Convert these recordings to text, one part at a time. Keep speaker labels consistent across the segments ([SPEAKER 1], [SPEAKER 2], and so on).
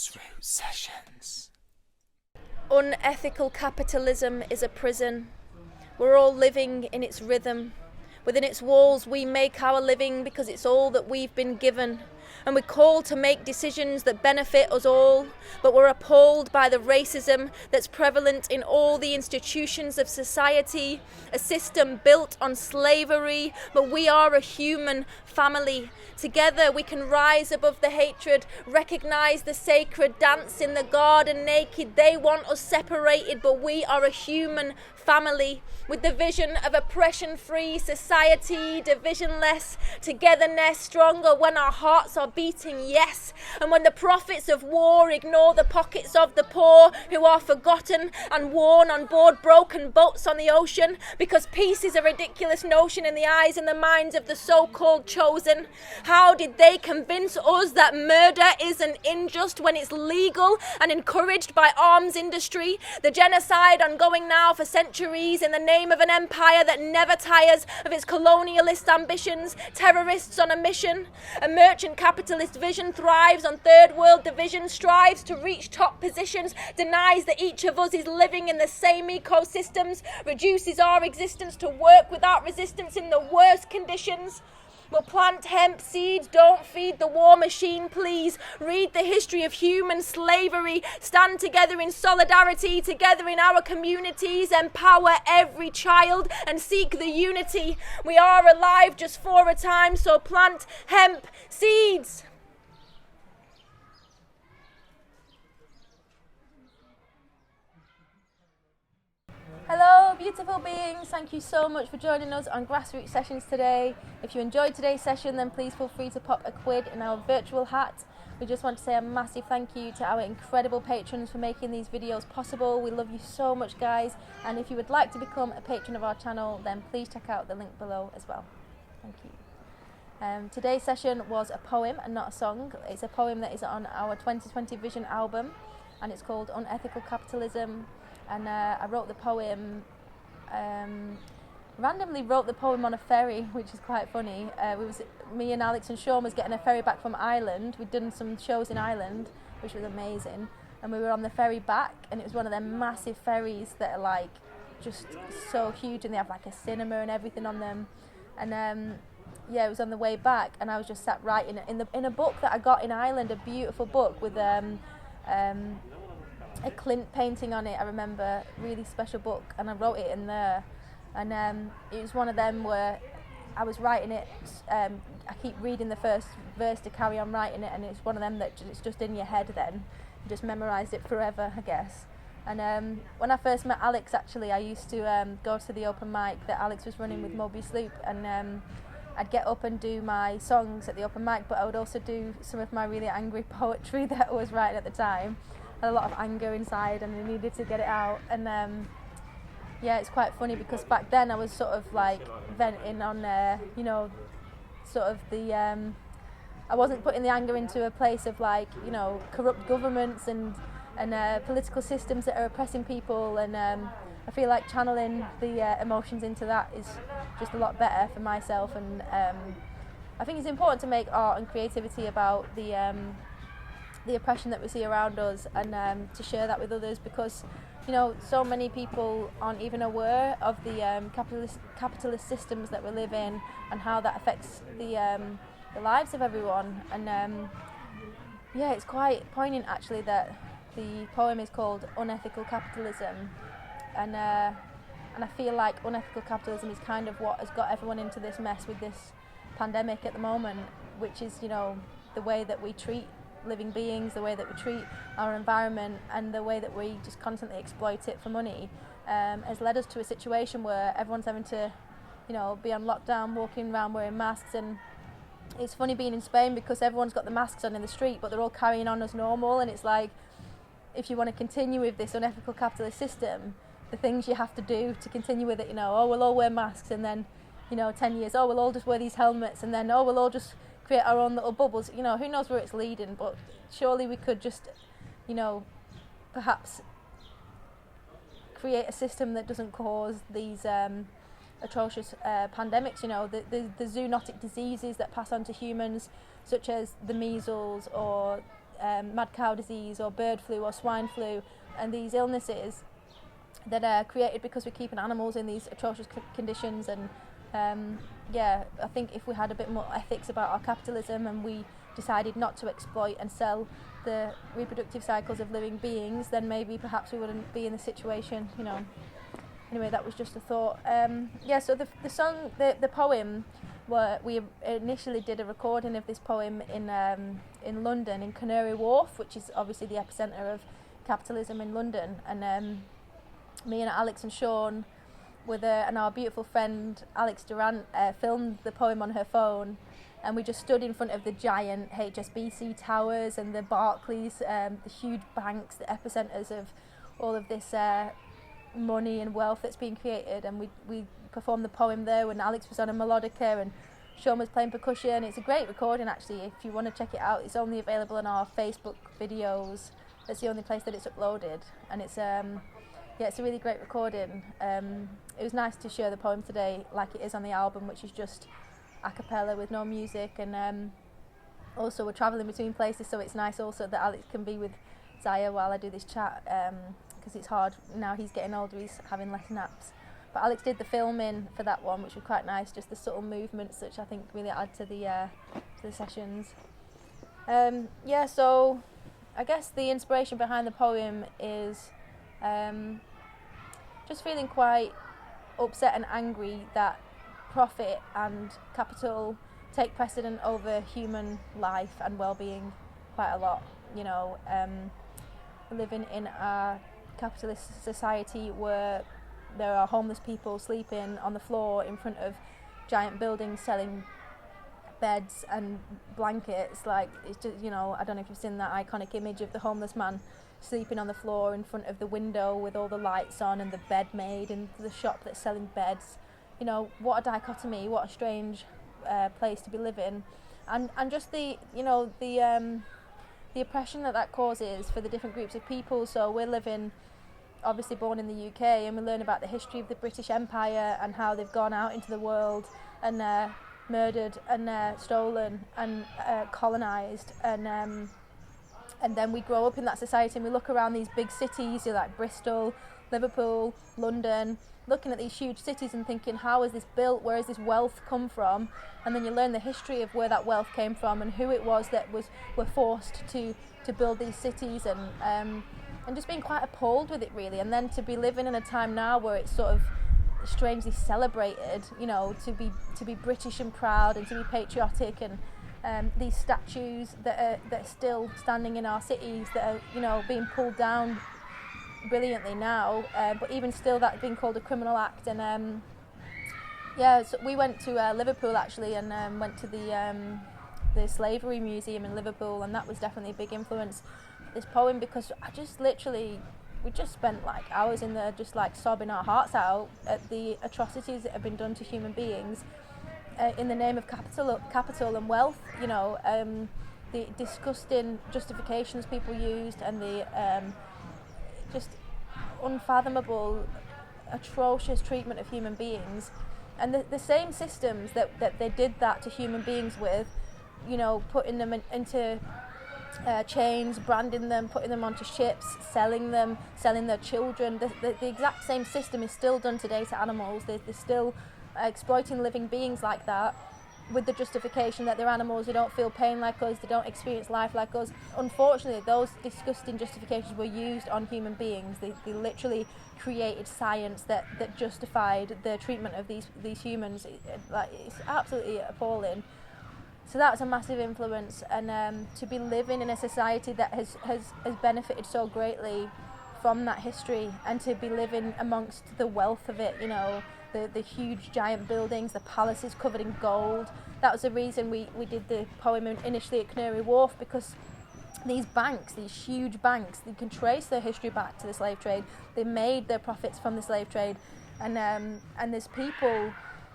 [SPEAKER 1] Grassroots Sessions.
[SPEAKER 2] Unethical capitalism is a prison. We're all living in its rhythm. Within its walls we make our living because it's all that we've been given. And we're called to make decisions that benefit us all, but we're appalled by the racism that's prevalent in all the institutions of society, a system built on slavery, but we are a human family. Together we can rise above the hatred, recognise the sacred dance in the garden naked. They want us separated, but we are a human family with the vision of oppression-free society, divisionless, togetherness, stronger when our hearts are beating, yes. And when the prophets of war ignore the pockets of the poor who are forgotten and worn on board broken boats on the ocean, because peace is a ridiculous notion in the eyes and the minds of the so-called chosen. How did they convince us that murder isn't unjust when it's legal and encouraged by arms industry? The genocide ongoing now for centuries in the name of an empire that never tires of its colonialist ambitions, terrorists on a mission. A merchant capitalist vision thrives on third world division, strives to reach top positions, denies that each of us is living in the same ecosystems, reduces our existence to work without resistance in the worst conditions. We'll plant hemp seeds, don't feed the war machine, please. Read the history of human slavery. Stand together in solidarity, together in our communities. Empower every child and seek the unity. We are alive just for a time, so plant hemp seeds. Hello beautiful beings, thank you so much for joining us on Grassroots Sessions today. If you enjoyed today's session, then please feel free to pop a quid in our virtual hat. We just want to say a massive thank you to our incredible patrons for making these videos possible. We love you so much, guys, and if you would like to become a patron of our channel, then please check out the link below as well. Thank you. Today's session was a poem and not a song. It's a poem that is on our 2020 Vision album, and it's called Unethical Capitalism. And I wrote the poem, randomly wrote the poem on a ferry, which is quite funny. Me and Alex and Sean was getting a ferry back from Ireland. We'd done some shows in Ireland, which was amazing. And we were on the ferry back, and it was one of them massive ferries that are like just so huge, and they have like a cinema and everything on them. And yeah, it was on the way back, and I was just sat writing in a book that I got in Ireland, a beautiful book with a Clint painting on it. I remember, really special book, and I wrote it in there. And it was one of them where I was writing it, I keep reading the first verse to carry on writing it, and it's one of them that it's just in your head then. You just memorised it forever, I guess. And when I first met Alex, actually, I used to go to the open mic that Alex was running with Mobius Loop, and I'd get up and do my songs at the open mic, but I would also do some of my really angry poetry that I was writing at the time. A lot of anger inside, and I needed to get it out. And yeah, it's quite funny because back then I was sort of like venting on sort of the I wasn't putting the anger into a place of like, corrupt governments and political systems that are oppressing people, and I feel like channeling the emotions into that is just a lot better for myself. And I think it's important to make art and creativity about the oppression that we see around us, and to share that with others, because so many people aren't even aware of the capitalist systems that we live in and how that affects the lives of everyone. And yeah, it's quite poignant actually that the poem is called Unethical Capitalism, and I feel like unethical capitalism is kind of what has got everyone into this mess with this pandemic at the moment, which is the way that we treat living beings, the way that we treat our environment, and the way that we just constantly exploit it for money, has led us to a situation where everyone's having to be on lockdown, walking around wearing masks. And it's funny being in Spain because everyone's got the masks on in the street, but they're all carrying on as normal. And it's like, if you want to continue with this unethical capitalist system, the things you have to do to continue with it, we'll all wear masks, and then 10 years, we'll all just wear these helmets, and then we'll all just create our own little bubbles. Who knows where it's leading, but surely we could just perhaps create a system that doesn't cause these atrocious pandemics, the zoonotic diseases that pass on to humans, such as the measles or mad cow disease or bird flu or swine flu, and these illnesses that are created because we're keeping animals in these atrocious conditions. And I think if we had a bit more ethics about our capitalism and we decided not to exploit and sell the reproductive cycles of living beings, then maybe perhaps we wouldn't be in the situation, you know. Anyway, that was just a thought. So the song, the poem, we initially did a recording of this poem in London, in Canary Wharf, which is obviously the epicenter of capitalism in London. And me and Alex and Sean, and our beautiful friend Alex Durant, filmed the poem on her phone, and we just stood in front of the giant HSBC towers and the Barclays, the huge banks, the epicenters of all of this money and wealth that's being created, and we performed the poem there when Alex was on a melodica and Sean was playing percussion. It's a great recording, actually. If you want to check it out, it's only available on our Facebook videos. That's the only place that it's uploaded, and it's it's a really great recording. It was nice to share the poem today like it is on the album, which is just a cappella with no music. And also we're travelling between places, so it's nice also that Alex can be with Zaya while I do this chat, because it's hard now. He's getting older, he's having less naps. But Alex did the filming for that one, which was quite nice, just the subtle movements which I think really add to the sessions. So I guess the inspiration behind the poem is just feeling quite upset and angry that profit and capital take precedent over human life and well-being quite a lot. You know, living in a capitalist society where there are homeless people sleeping on the floor in front of giant buildings selling beds and blankets. Like, it's just, you know, I don't know if you've seen that iconic image of the homeless man sleeping on the floor in front of the window with all the lights on and the bed made in the shop that's selling beds. You know, what a dichotomy, what a strange place to be living. And just the oppression that causes for the different groups of people. So we're living, obviously born in the UK, and we learn about the history of the British Empire and how they've gone out into the world and murdered and stolen and colonised. And then we grow up in that society and we look around these big cities, like Bristol, Liverpool, London, looking at these huge cities and thinking, how is this built? Where has this wealth come from? And then you learn the history of where that wealth came from and who it was that were forced to build these cities, and just being quite appalled with it, really. And then to be living in a time now where it's sort of strangely celebrated, you know, to be British and proud and to be patriotic, and these statues that are still standing in our cities that are, you know, being pulled down brilliantly now, but even still that being called a criminal act. And so we went to Liverpool actually, and went to the slavery museum in Liverpool, and that was definitely a big influence for this poem, because we just spent like hours in there just like sobbing our hearts out at the atrocities that have been done to human beings in the name of capital and wealth. You know, the disgusting justifications people used, and the just unfathomable, atrocious treatment of human beings, and the same systems that they did that to human beings with, you know, putting them into chains, branding them, putting them onto ships, selling their children. The exact same system is still done today to animals. They're still exploiting living beings like that, with the justification that they're animals, they don't feel pain like us, they don't experience life like us. Unfortunately, those disgusting justifications were used on human beings. They literally created science that justified the treatment of these humans. It's absolutely appalling. So that's a massive influence, and to be living in a society that has benefited so greatly from that history, and to be living amongst the wealth of it, you know, the huge giant buildings, the palaces covered in gold. That was the reason we did the poem initially at Canary Wharf, because these banks, these huge banks, they can trace their history back to the slave trade. They made their profits from the slave trade, and there's people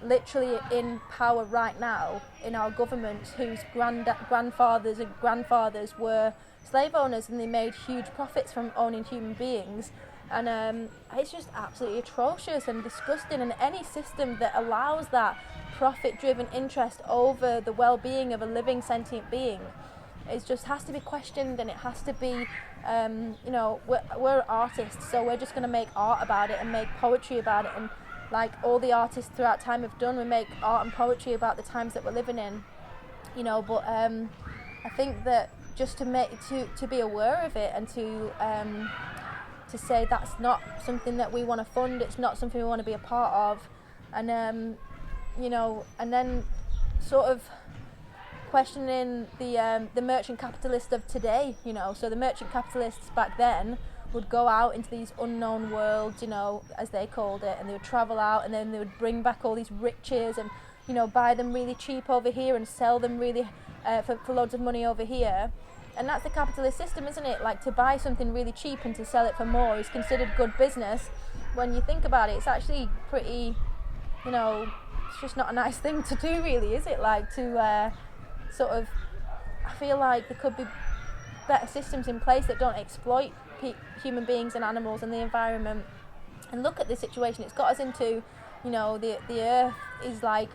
[SPEAKER 2] literally in power right now in our government whose grandfathers and grandfathers were slave owners, and they made huge profits from owning human beings. And it's just absolutely atrocious and disgusting, and any system that allows that profit-driven interest over the well-being of a living sentient being it just has to be questioned, and it has to be, we're artists, so we're just going to make art about it and make poetry about it, and like all the artists throughout time have done, we make art and poetry about the times that we're living in, but I think that just to be aware of it, and to say that's not something that we want to fund, it's not something we want to be a part of, and and then sort of questioning the merchant capitalist of today, so the merchant capitalists back then would go out into these unknown worlds, as they called it, and they would travel out, and then they would bring back all these riches and buy them really cheap over here and sell them really for loads of money over here. And that's the capitalist system, isn't it? Like, to buy something really cheap and to sell it for more is considered good business. When you think about it, it's actually pretty, it's just not a nice thing to do, really, is it? Like, to I feel like there could be better systems in place that don't exploit human beings and animals and the environment. And look at the situation it's got us into. The earth is like,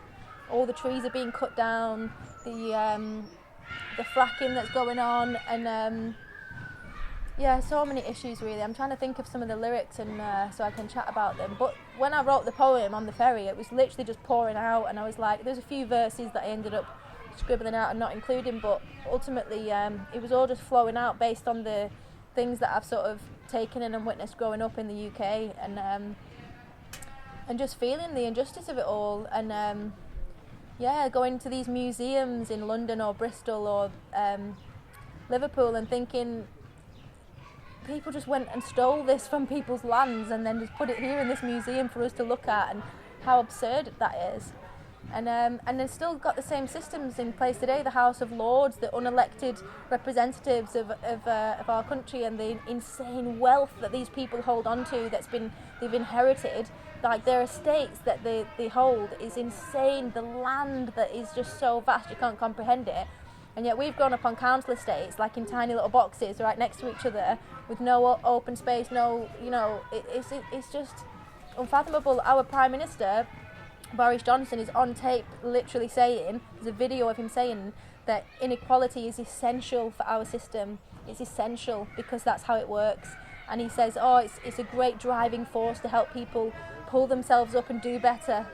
[SPEAKER 2] all the trees are being cut down, the fracking that's going on, and so many issues, really. I'm trying to think of some of the lyrics, and so I can chat about them. But when I wrote the poem on the ferry, it was literally just pouring out, and I was like, there's a few verses that I ended up scribbling out and not including, but ultimately it was all just flowing out based on the things that I've sort of taken in and witnessed growing up in the UK, and just feeling the injustice of it all, and going to these museums in London or Bristol or Liverpool and thinking, people just went and stole this from people's lands and then just put it here in this museum for us to look at, and how absurd that is. And they've still got the same systems in place today, the House of Lords, the unelected representatives of our country, and the insane wealth that these people hold on to they've inherited. Like, their estates that they hold is insane. The land that is just so vast, you can't comprehend it. And yet we've grown up on council estates, like in tiny little boxes right next to each other, with no open space, it's just unfathomable. Our Prime Minister, Boris Johnson, is on tape literally saying, there's a video of him saying that inequality is essential for our system. It's essential because that's how it works. And he says, it's a great driving force to help people pull themselves up and do better,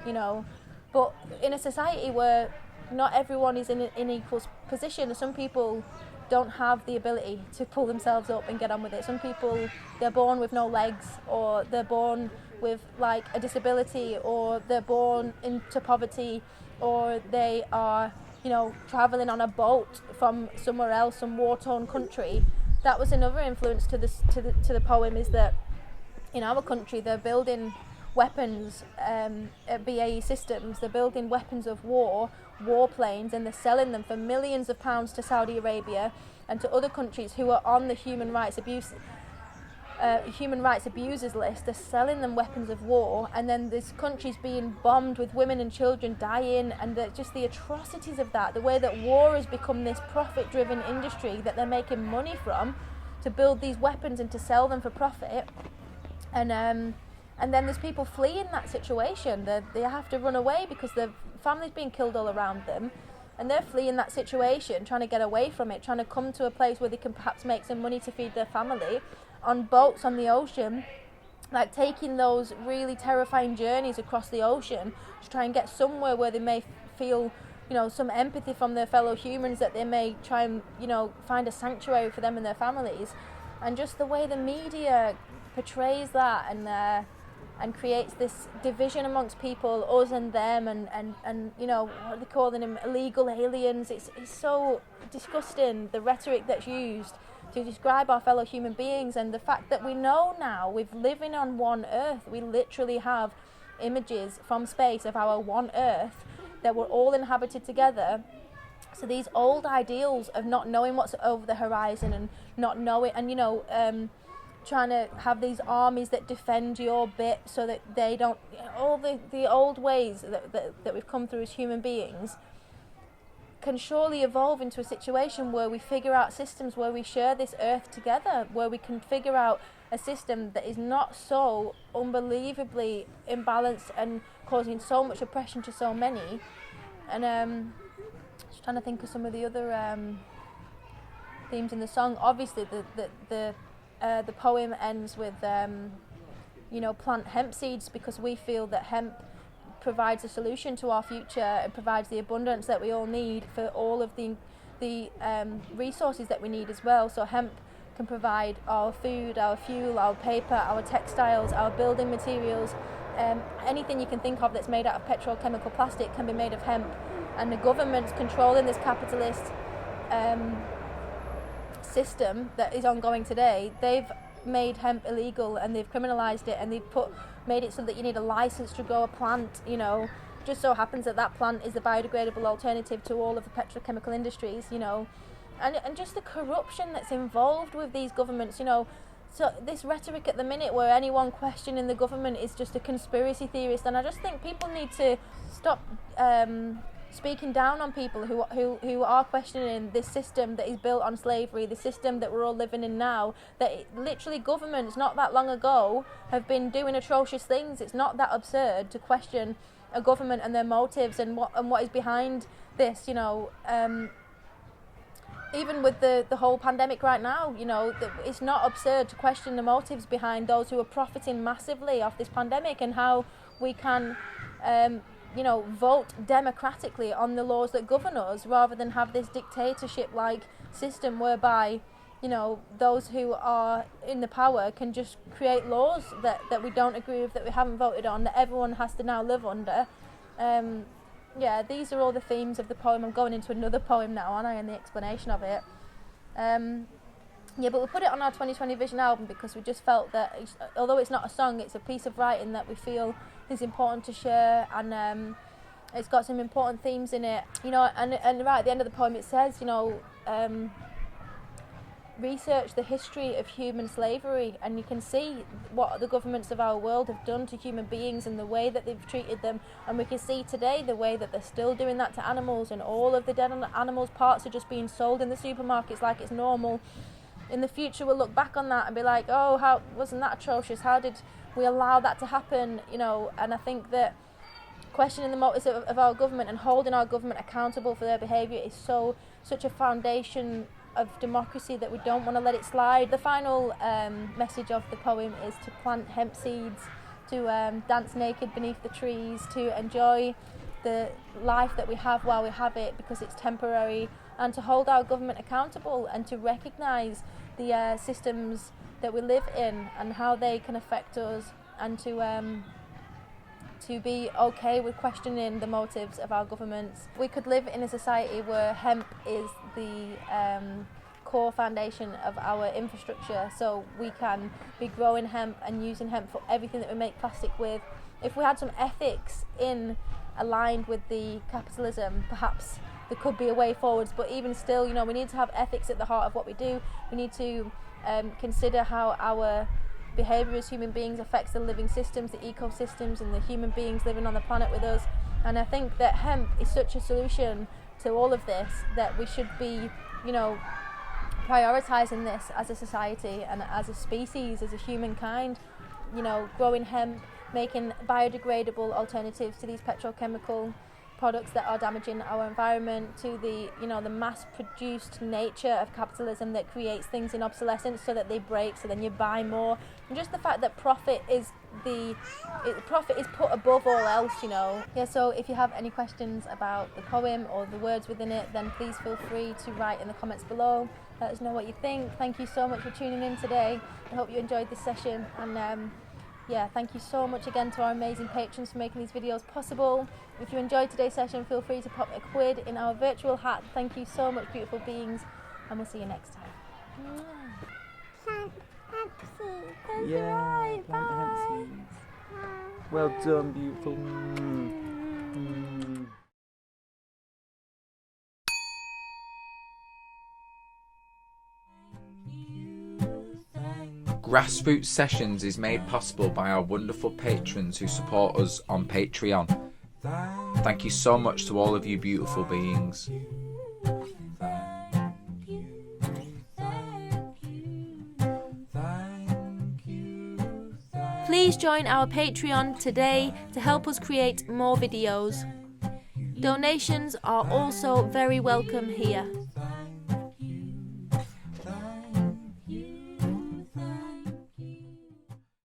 [SPEAKER 2] But in a society where not everyone is in an equal position, some people don't have the ability to pull themselves up and get on with it. Some people, they're born with no legs, or they're born with like a disability, or they're born into poverty, or they are traveling on a boat from somewhere else, some war-torn country. That was another influence to the poem, is that in our country they're building weapons at BAE Systems, they're building weapons of warplanes, and they're selling them for millions of pounds to Saudi Arabia and to other countries who are on the human rights abusers list. They're selling them weapons of war, and then this country's being bombed with women and children dying, and just the atrocities of that, the way that war has become this profit-driven industry that they're making money from to build these weapons and to sell them for profit. And then there's people fleeing that situation. They have to run away because their family's being killed all around them, and they're fleeing that situation, trying to get away from it, trying to come to a place where they can perhaps make some money to feed their family, on boats on the ocean, like taking those really terrifying journeys across the ocean to try and get somewhere where they may feel, some empathy from their fellow humans, that they may try and, find a sanctuary for them and their families. And just the way the media portrays that, and creates this division amongst people, us and them, and what are they calling them, illegal aliens. It's so disgusting, the rhetoric that's used to describe our fellow human beings, and the fact that we know now, we're living on one earth. We literally have images from space of our one earth, that we're all inhabited together. So these old ideals of not knowing what's over the horizon, and not knowing, and trying to have these armies that defend your bit so that they don't, all the old ways that we've come through as human beings, can surely evolve into a situation where we figure out systems where we share this earth together, where we can figure out a system that is not so unbelievably imbalanced and causing so much oppression to so many. And just trying to think of some of the other themes in the song. Obviously, the poem ends with plant hemp seeds, because we feel that hemp provides a solution to our future. It provides the abundance that we all need for all of the resources that we need as well. So hemp can provide our food, our fuel, our paper, our textiles, our building materials. Anything you can think of that's made out of petrochemical plastic can be made of hemp. And the government's controlling this capitalist system that is ongoing today. They've made hemp illegal, and they've criminalised it, and they've made it so that you need a license to grow a plant. Just so happens that plant is the biodegradable alternative to all of the petrochemical industries. And just the corruption that's involved with these governments. So this rhetoric at the minute where anyone questioning the government is just a conspiracy theorist, and I just think people need to stop speaking down on people who are questioning this system that is built on slavery, the system that we're all living in now, that literally governments not that long ago have been doing atrocious things. It's not that absurd to question a government and their motives and what is behind this. Even with the whole pandemic right now, it's not absurd to question the motives behind those who are profiting massively off this pandemic, and how we can vote democratically on the laws that govern us, rather than have this dictatorship-like system whereby, those who are in the power can just create laws that we don't agree with, that we haven't voted on, that everyone has to now live under. These are all the themes of the poem. I'm going into another poem now, aren't I, and the explanation of it. But we put it on our 2020 Vision album because we just felt that, although it's not a song, it's a piece of writing that we feel is important to share, and it's got some important themes in it. And right at the end of the poem it says, research the history of human slavery, and you can see what the governments of our world have done to human beings and the way that they've treated them, and we can see today the way that they're still doing that to animals, and all of the dead animals' parts are just being sold in the supermarkets like it's normal. In the future we'll look back on that and be like, oh, how wasn't that atrocious, how did we allow that to happen? And I think that questioning the motives of our government and holding our government accountable for their behaviour is such a foundation of democracy that we don't want to let it slide. The final message of the poem is to plant hemp seeds, to dance naked beneath the trees, to enjoy the life that we have while we have it, because it's temporary, and to hold our government accountable, and to recognise the systems that we live in and how they can affect us, and to be okay with questioning the motives of our governments. We could live in a society where hemp is the core foundation of our infrastructure, so we can be growing hemp and using hemp for everything that we make plastic with. If we had some ethics aligned with the capitalism, perhaps there could be a way forwards, but even still, we need to have ethics at the heart of what we do. We need to consider how our behaviour as human beings affects the living systems, the ecosystems, and the human beings living on the planet with us. And I think that hemp is such a solution to all of this that we should be, prioritising this as a society and as a species, as a humankind. Growing hemp, making biodegradable alternatives to these petrochemical products that are damaging our environment, to the the mass-produced nature of capitalism that creates things in obsolescence so that they break, so then you buy more, and just the fact that profit is put above all else. So if you have any questions about the poem or the words within it, then please feel free to write in the comments below. Let us know what you think. Thank you so much for tuning in today. I hope you enjoyed this session, and thank you so much again to our amazing patrons for making these videos possible. If you enjoyed today's session, feel free to pop a quid in our virtual hat. Thank you so much, beautiful beings, and we'll see you next time.
[SPEAKER 3] Plant hemp seeds.
[SPEAKER 2] That's
[SPEAKER 1] Yeah,
[SPEAKER 2] right.
[SPEAKER 1] plant
[SPEAKER 2] Bye.
[SPEAKER 1] hemp seeds. Well done, beautiful. Grassroots Sessions is made possible by our wonderful patrons who support us on Patreon. Thank you so much to all of you beautiful beings.
[SPEAKER 2] Please join our Patreon today to help us create more videos. Donations are also very welcome here.